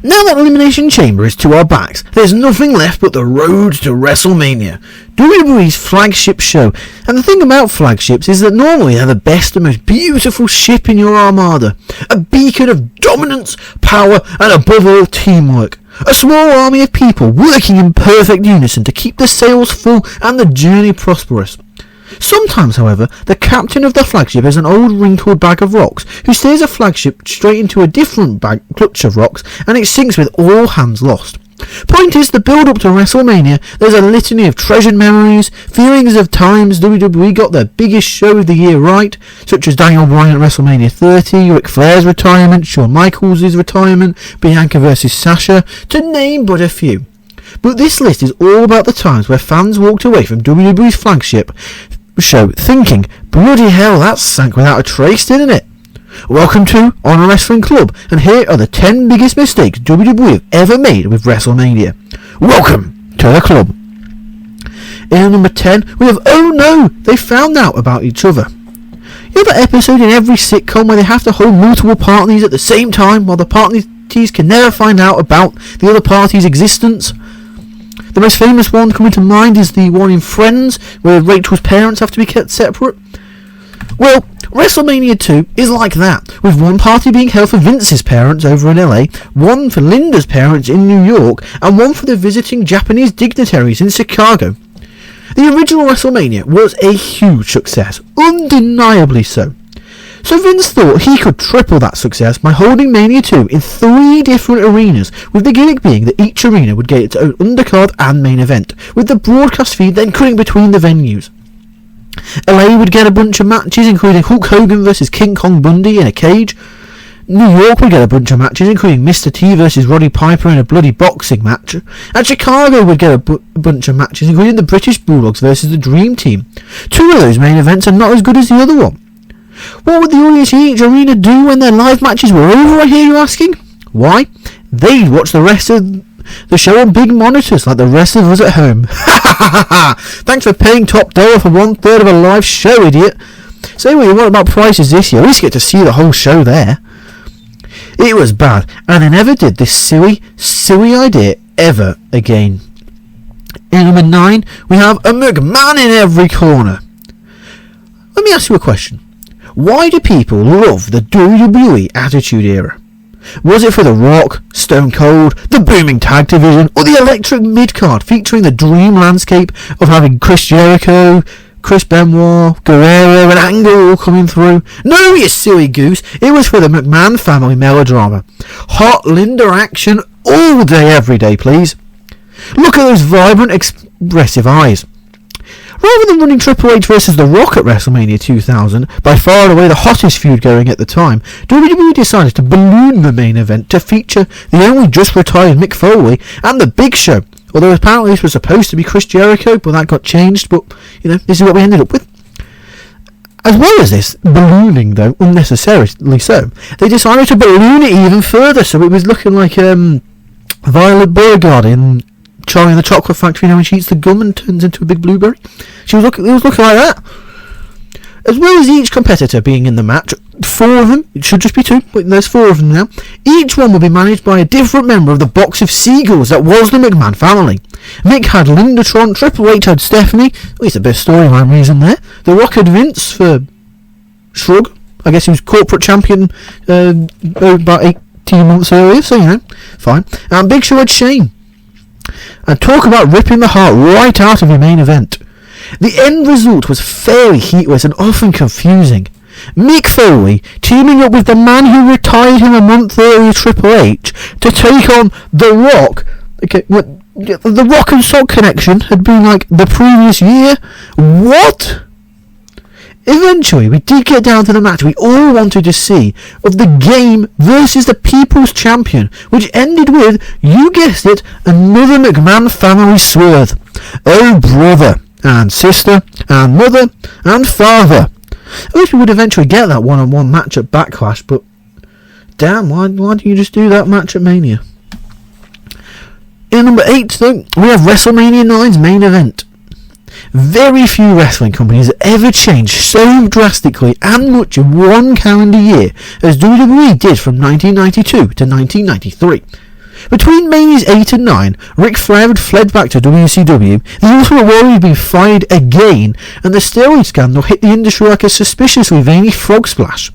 Now that Elimination Chamber is to our backs, there's nothing left but the road to WrestleMania, WWE's flagship show. And the thing about flagships is that normally they're the best and most beautiful ship in your armada, a beacon of dominance, power, and above all teamwork. A small army of people working in perfect unison to keep the sails full and the journey prosperous. Sometimes, however, the captain of the flagship is an old wrinkled bag of rocks who steers a flagship straight into a different clutch of rocks, and it sinks with all hands lost. Point is, the build up to WrestleMania, there's a litany of treasured memories, feelings of times WWE got their biggest show of the year right, such as Daniel Bryan at WrestleMania 30, Ric Flair's retirement, Shawn Michaels' retirement, Bianca vs Sasha, to name but a few. But this list is all about the times where fans walked away from WWE's flagship show thinking, bloody hell, that sank without a trace, didn't it? Welcome to Honor Wrestling Club, and here are the 10 biggest mistakes WWE have ever made with WrestleMania. Welcome to the club. In number 10, we have Oh No, they found out about each other. You know that episode in every sitcom where they have to hold multiple parties at the same time while the parties can never find out about the other party's existence? The most famous one coming to mind is the one in Friends, where Rachel's parents have to be kept separate. Well, WrestleMania 2 is like that, with one party being held for Vince's parents over in LA, one for Linda's parents in New York, and one for the visiting Japanese dignitaries in Chicago. The original WrestleMania was a huge success, undeniably so. So Vince thought he could triple that success by holding Mania 2 in 3 different arenas, with the gimmick being that each arena would get its own undercard and main event, with the broadcast feed then cutting between the venues. LA would get a bunch of matches, including Hulk Hogan vs King Kong Bundy in a cage. New York would get a bunch of matches, including Mr. T vs Roddy Piper in a bloody boxing match. And Chicago would get a bunch of matches, including the British Bulldogs versus the Dream Team. 2 of those main events are not as good as the other one. What would the audience in each arena do when their live matches were over, I hear you asking? Why? They'd watch the rest of the show on big monitors like the rest of us at home. Thanks for paying top dollar for 1/3 of a live show, idiot. Say what you want about prices this year, at least you get to see the whole show there. It was bad, and they never did this silly idea ever again. In number 9, we have a McMahon in every corner. Let me ask you a question. Why do people love the WWE Attitude Era? Was it for The Rock, Stone Cold, the booming tag division, or the electric mid-card featuring the dream landscape of having Chris Jericho, Chris Benoit, Guerrero and Angle all coming through? No, you silly goose, it was for the McMahon family melodrama. Hot Linda action all day, every day, please. Look at those vibrant, expressive eyes. Rather than running Triple H versus The Rock at WrestleMania 2000, by far and away the hottest feud going at the time, WWE decided to balloon the main event to feature the only just retired Mick Foley and The Big Show. Although apparently this was supposed to be Chris Jericho, but that got changed, but, this is what we ended up with. As well as this ballooning, though, unnecessarily so, they decided to balloon it even further, so it was looking like Violet Beauregarde in Charlie and the Chocolate Factory, when she eats the gum and turns into a big blueberry. It was looking like that. As well as each competitor being in the match, 4 of them, it should just be 2, but there's 4 of them now, each one will be managed by a different member of the box of seagulls that was the McMahon family. Mick had Lindatron, Triple H had Stephanie, at least a bit of storyline reason there. The Rock had Vince for Shrug, I guess he was corporate champion about 18 months earlier, so fine. And Big Show had Shane. And talk about ripping the heart right out of your main event. The end result was fairly heatless and often confusing. Mick Foley teaming up with the man who retired him a month earlier, Triple H, to take on The Rock. Okay, the Rock and Sock connection had been like the previous year. What? Eventually, we did get down to the match we all wanted to see of the Game versus the People's Champion, which ended with, you guessed it, another McMahon family swerve. Oh, brother, and sister, and mother, and father. I wish we would eventually get that one-on-one match at Backlash, but damn, why don't you just do that match at Mania? In number 8, though, we have WrestleMania 9's main event. Very few wrestling companies have ever changed so drastically and much in one calendar year as WWE did from 1992 to 1993. Between Manias 8 and 9, Ric Flair had fled back to WCW, the Ultimate Warrior had been fired again, and the steroid scandal hit the industry like a suspiciously veiny frog splash.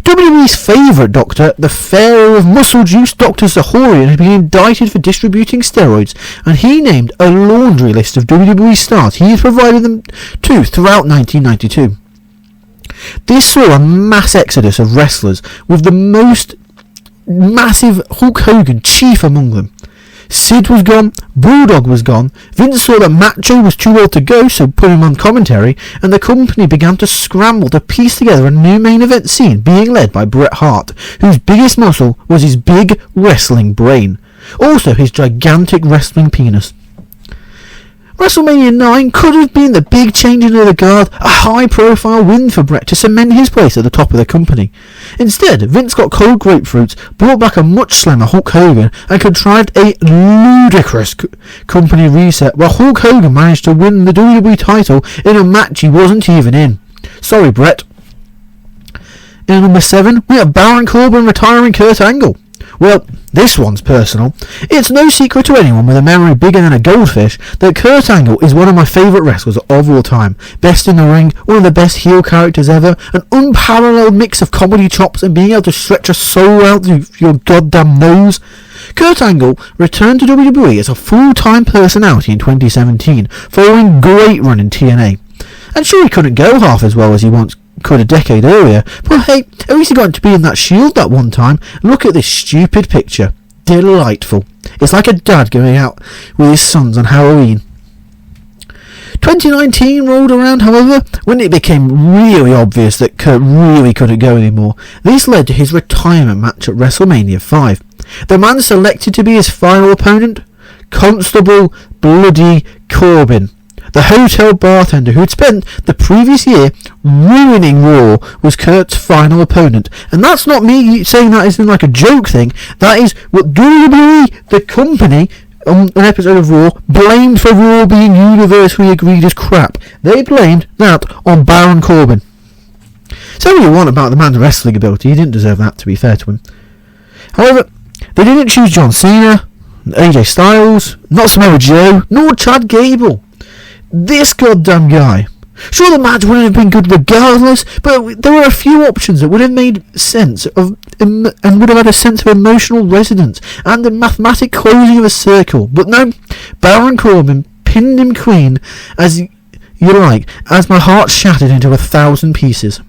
WWE's favourite doctor, the pharaoh of muscle juice, Dr. Zahorian, had been indicted for distributing steroids, and he named a laundry list of WWE stars he had provided them to throughout 1992. This saw a mass exodus of wrestlers, with the most massive Hulk Hogan chief among them. Sid was gone, Bulldog was gone, Vince saw that Macho was too old to go, so put him on commentary, and the company began to scramble to piece together a new main event scene being led by Bret Hart, whose biggest muscle was his big wrestling brain, also his gigantic wrestling penis. WrestleMania 9 could have been the big changing of the guard, a high-profile win for Bret to cement his place at the top of the company. Instead, Vince got cold grapefruits, brought back a much slimmer Hulk Hogan, and contrived a ludicrous company reset, while Hulk Hogan managed to win the WWE title in a match he wasn't even in. Sorry, Bret. In number 7, we have Baron Corbin retiring Kurt Angle. Well, this one's personal. It's no secret to anyone with a memory bigger than a goldfish that Kurt Angle is one of my favourite wrestlers of all time. Best in the ring, one of the best heel characters ever, an unparalleled mix of comedy chops and being able to stretch a soul out through your goddamn nose. Kurt Angle returned to WWE as a full-time personality in 2017, following a great run in TNA. And sure, he couldn't go half as well as he once could a decade earlier, but hey, at least he got to be in that Shield that one time. Look at this stupid picture. Delightful. It's like a dad going out with his sons on Halloween. 2019 rolled around, however, when it became really obvious that Kurt really couldn't go anymore. This led to his retirement match at WrestleMania 5. The man selected to be his final opponent? Constable Bloody Corbin, the hotel bartender who had spent the previous year ruining Raw, was Kurt's final opponent. And that's not me saying that as in like a joke thing. That is what WWE, the company, on an episode of Raw, blamed for Raw being universally agreed as crap. They blamed that on Baron Corbin. Say what you want about the man's wrestling ability, he didn't deserve that, to be fair to him. However, they didn't choose John Cena, AJ Styles, not Samoa Joe, nor Chad Gable. This goddamn guy. Sure, the match wouldn't have been good regardless, but there were a few options that would have made sense of and would have had a sense of emotional resonance and a mathematic closing of a circle. But no, Baron Corbin pinned him clean as you like, as my heart shattered into 1,000 pieces.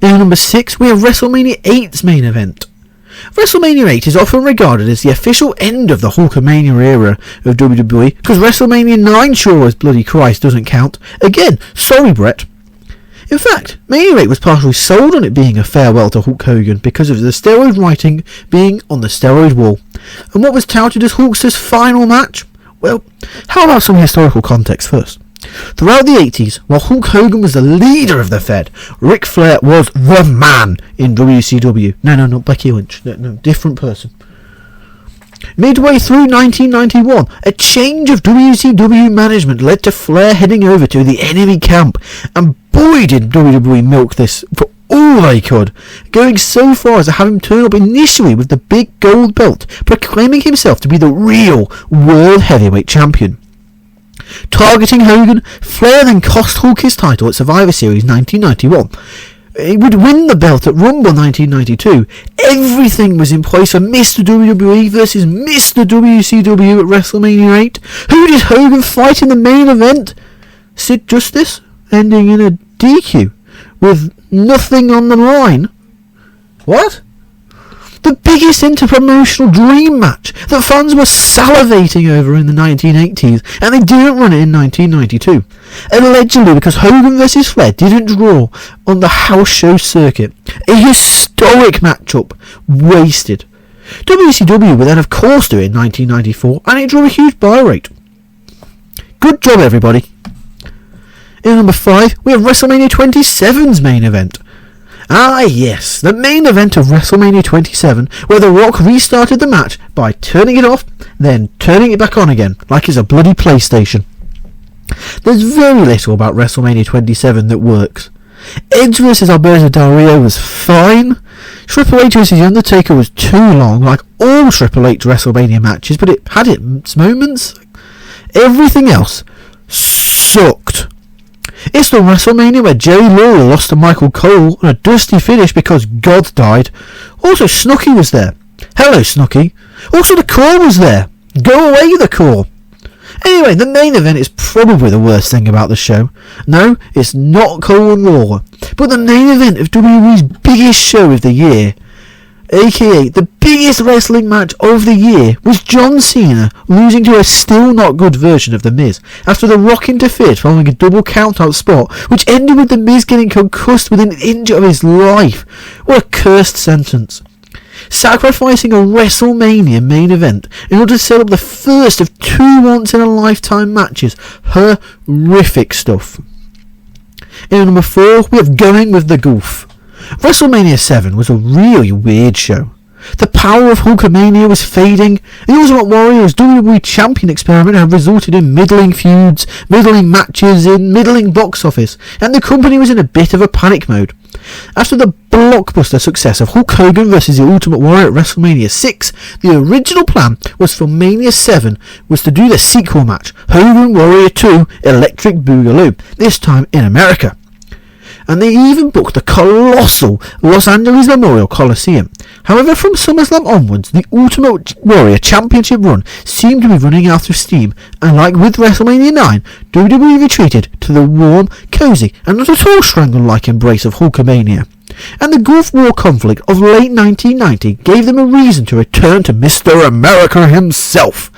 In number 6, we have WrestleMania 8's main event. WrestleMania 8 is often regarded as the official end of the Hulkamania era of WWE, because WrestleMania 9 sure as bloody Christ doesn't count. Again, sorry Bret. In fact, Mania 8 was partially sold on it being a farewell to Hulk Hogan because of the steroid writing being on the steroid wall. And what was touted as Hulkster's final match? Well, how about some historical context first? Throughout the 80s, while Hulk Hogan was the leader of the Fed, Ric Flair was the man in WCW. No, not Becky Lynch. No, different person. Midway through 1991, a change of WCW management led to Flair heading over to the enemy camp, and boy did WWE milk this for all they could, going so far as to have him turn up initially with the big gold belt, proclaiming himself to be the real World Heavyweight Champion. Targeting Hogan, Flair then cost Hulk his title at Survivor Series 1991. He would win the belt at Rumble 1992. Everything was in place for Mr. WWE versus Mr. WCW at WrestleMania 8. Who did Hogan fight in the main event? Sid Justice, ending in a DQ with nothing on the line. What? The biggest interpromotional dream match that fans were salivating over in the 1980s, and they didn't run it in 1992. Allegedly because Hogan vs Flair didn't draw on the house show circuit. A historic matchup wasted. WCW would then of course do it in 1994, and it drew a huge buy rate. Good job everybody. In number 5, we have WrestleMania 27's main event. Ah yes, the main event of WrestleMania 27, where The Rock restarted the match by turning it off, then turning it back on again, like it's a bloody PlayStation. There's very little about WrestleMania 27 that works. Edge vs Alberto Del Rio was fine. Triple H vs The Undertaker was too long, like all Triple H WrestleMania matches, but it had its moments. Everything else sucked. It's the WrestleMania where Jerry Lawler lost to Michael Cole on a dusty finish because God died. Also, Snooki was there. Hello, Snooki. Also, the Core was there. Go away, the Core. Anyway, the main event is probably the worst thing about the show. No, it's not Cole and Lawler, but the main event of WWE's biggest show of the year, aka the biggest wrestling match of the year, was John Cena losing to a still not good version of The Miz after The Rock interfered following a double count-out spot, which ended with The Miz getting concussed within an inch of his life. What a cursed sentence. Sacrificing a WrestleMania main event in order to set up the first of two once-in-a-lifetime matches. Horrific stuff. In number 4, we have Going with the Goof. WrestleMania 7 was a really weird show. The power of Hulkamania was fading. The Ultimate Warrior's WWE Champion experiment had resulted in middling feuds, middling matches, in middling box office, and the company was in a bit of a panic mode. After the blockbuster success of Hulk Hogan vs the Ultimate Warrior at WrestleMania 6, the original plan was for Mania 7 was to do the sequel match, Hogan Warrior 2 Electric Boogaloo, this time in America. And they even booked the colossal Los Angeles Memorial Coliseum. However, from SummerSlam onwards, the Ultimate Warrior Championship run seemed to be running out of steam, and like with WrestleMania 9, WWE retreated to the warm, cosy, and not at all strangle-like embrace of Hulkamania. And the Gulf War conflict of late 1990 gave them a reason to return to Mr. America himself.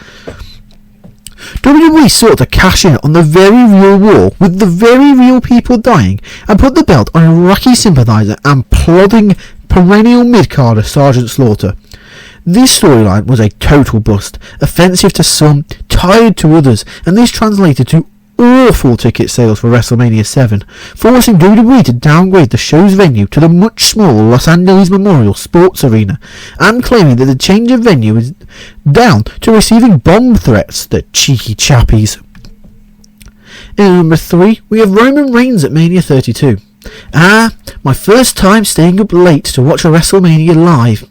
WWE sought to cash in on the very real war with the very real people dying and put the belt on Iraqi sympathiser and plodding perennial mid-carder Sergeant Slaughter. This storyline was a total bust, offensive to some, tired to others, and this translated to awful ticket sales for WrestleMania 7, forcing WWE to downgrade the show's venue to the much smaller Los Angeles Memorial Sports Arena, and claiming that the change of venue is down to receiving bomb threats, the cheeky chappies. In number 3, we have Roman Reigns at Mania 32. My first time staying up late to watch a WrestleMania live.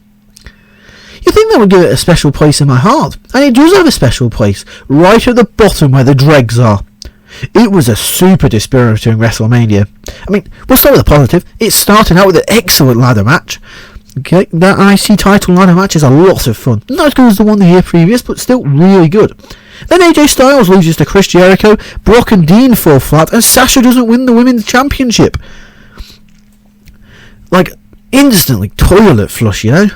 You'd think that would give it a special place in my heart, and it does have a special place, right at the bottom where the dregs are. It was a super dispiriting WrestleMania. I mean, we'll start with the positive. It started out with an excellent ladder match. Okay, that IC title ladder match is a lot of fun. Not as good as the one the year previous, but still really good. Then AJ Styles loses to Chris Jericho, Brock and Dean fall flat, and Sasha doesn't win the Women's Championship. Like, instantly toilet flush, you know?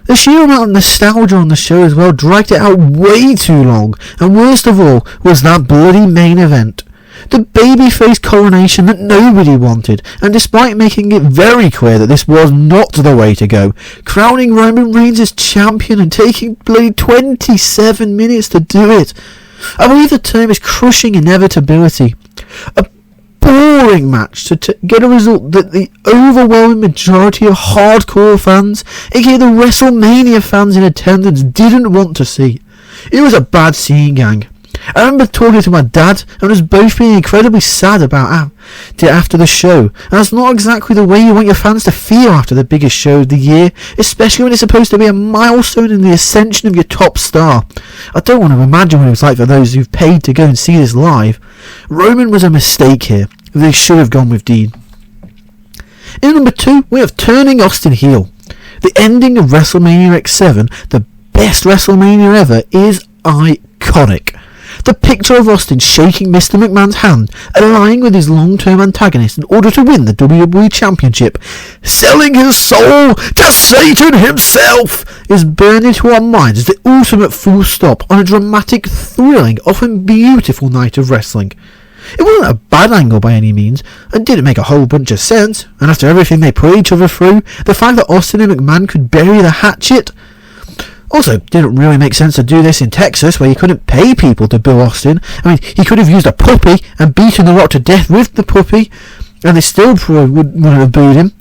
The sheer amount of nostalgia on the show as well dragged it out way too long, and worst of all was that bloody main event. The babyface coronation that nobody wanted, and despite making it very clear that this was not the way to go, crowning Roman Reigns as champion and taking bloody 27 minutes to do it. I believe the term is crushing inevitability. A boring match to get a result that the overwhelming majority of hardcore fans, aka the WrestleMania fans in attendance, didn't want to see. It was a bad scene, gang. I remember talking to my dad and us both being incredibly sad about it after the show, and that's not exactly the way you want your fans to feel after the biggest show of the year, especially when it's supposed to be a milestone in the ascension of your top star. I don't want to imagine what it was like for those who've paid to go and see this live. Roman was a mistake here. They should have gone with Dean. In number 2, we have turning Austin heel. The ending of WrestleMania X7, the best WrestleMania ever, is iconic. The picture of Austin shaking Mr. McMahon's hand, aligning with his long-term antagonist in order to win the WWE Championship, selling his soul to Satan himself, is burned into our minds as the ultimate full stop on a dramatic, thrilling, often beautiful night of wrestling. It wasn't a bad angle by any means, and didn't make a whole bunch of sense, and after everything they put each other through, the fact that Austin and McMahon could bury the hatchet. Also, didn't really make sense to do this in Texas, where you couldn't pay people to boo Austin. I mean, he could have used a puppy and beaten The Rock to death with the puppy, and they still probably wouldn't have booed him.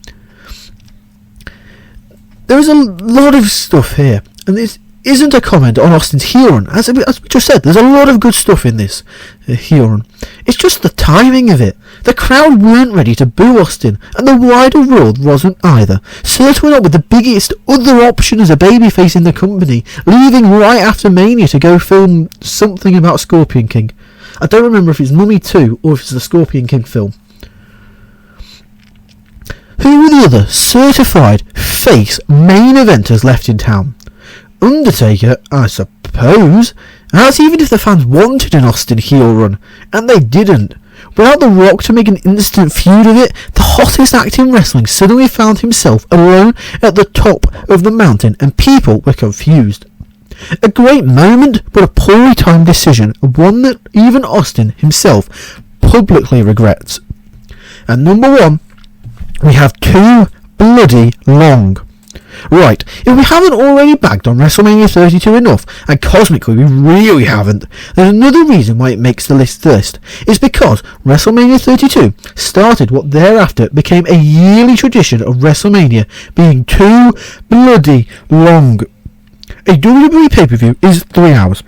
There is a lot of stuff here, and this isn't a comment on Austin's heel run. As we just said, there's a lot of good stuff in this heel run. It's just the timing of it. The crowd weren't ready to boo Austin, and the wider world wasn't either. Certainly not with the biggest other option as a babyface in the company, leaving right after Mania to go film something about Scorpion King. I don't remember if it's Mummy 2 or if it's the Scorpion King film. Who were the other certified face main eventers left in town? Undertaker, I suppose. That's even if the fans wanted an Austin heel run, and they didn't. Without The Rock to make an instant feud of it, the hottest act in wrestling suddenly found himself alone at the top of the mountain, and people were confused. A great moment, but a poorly timed decision, one that even Austin himself publicly regrets. And number 1, we have Too Bloody Long. Right, if we haven't already bagged on WrestleMania 32 enough, and cosmically we really haven't, there's another reason why it makes the list. Is because WrestleMania 32 started what thereafter became a yearly tradition of WrestleMania being too bloody long. A WWE pay-per-view is 3 hours.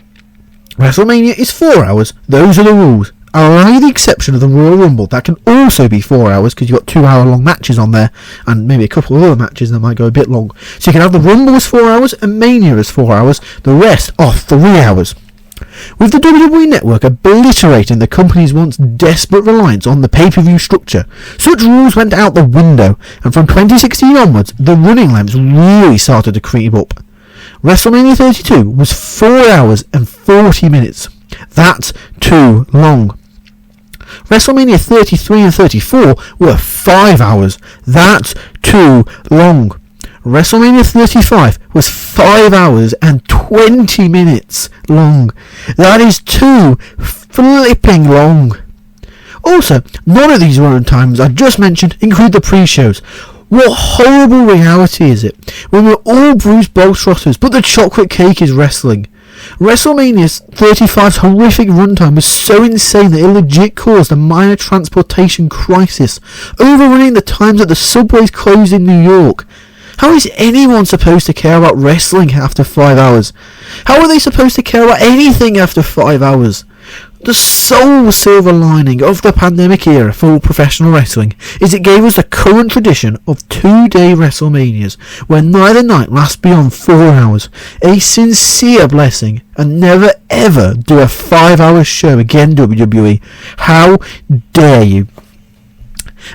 WrestleMania is 4 hours. Those are the rules. Allowing the exception of the Royal Rumble, that can also be 4 hours because you've got 2 hour long matches on there, and maybe a couple of other matches that might go a bit long. So you can have the Rumble as 4 hours and Mania as 4 hours. The rest are 3 hours. With the WWE Network obliterating the company's once desperate reliance on the pay-per-view structure, such rules went out the window, and from 2016 onwards, the running lengths really started to creep up. WrestleMania 32 was 4 hours and 40 minutes. That's too long. WrestleMania 33 and 34 were 5 hours. That's too long. WrestleMania 35 was 5 hours and 20 minutes long. That is too flipping long. Also, none of these run times I just mentioned include the pre-shows. What horrible reality is it when we're all Bruce Bolstrotters, but the chocolate cake is wrestling? WrestleMania 35's horrific runtime was so insane that it legit caused a minor transportation crisis, overrunning the times that the subways closed in New York. How is anyone supposed to care about wrestling after 5 hours? How are they supposed to care about anything after 5 hours? The sole silver lining of the pandemic era for professional wrestling is it gave us the current tradition of 2-day WrestleManias, where neither night lasts beyond 4 hours. A sincere blessing, and never ever do a 5-hour show again, WWE. How dare you?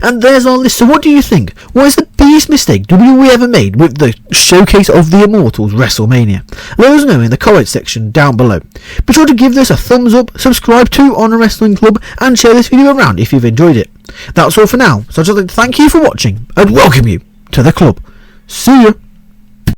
And there's our list. So what do you think? What is the biggest mistake WWE ever made with the showcase of the Immortals WrestleMania? Let us know in the comments section down below. Be sure to give this a thumbs up, subscribe to Honor Wrestling Club, and share this video around if you've enjoyed it. That's all for now. So I'd just like to thank you for watching and welcome you to the club. See ya!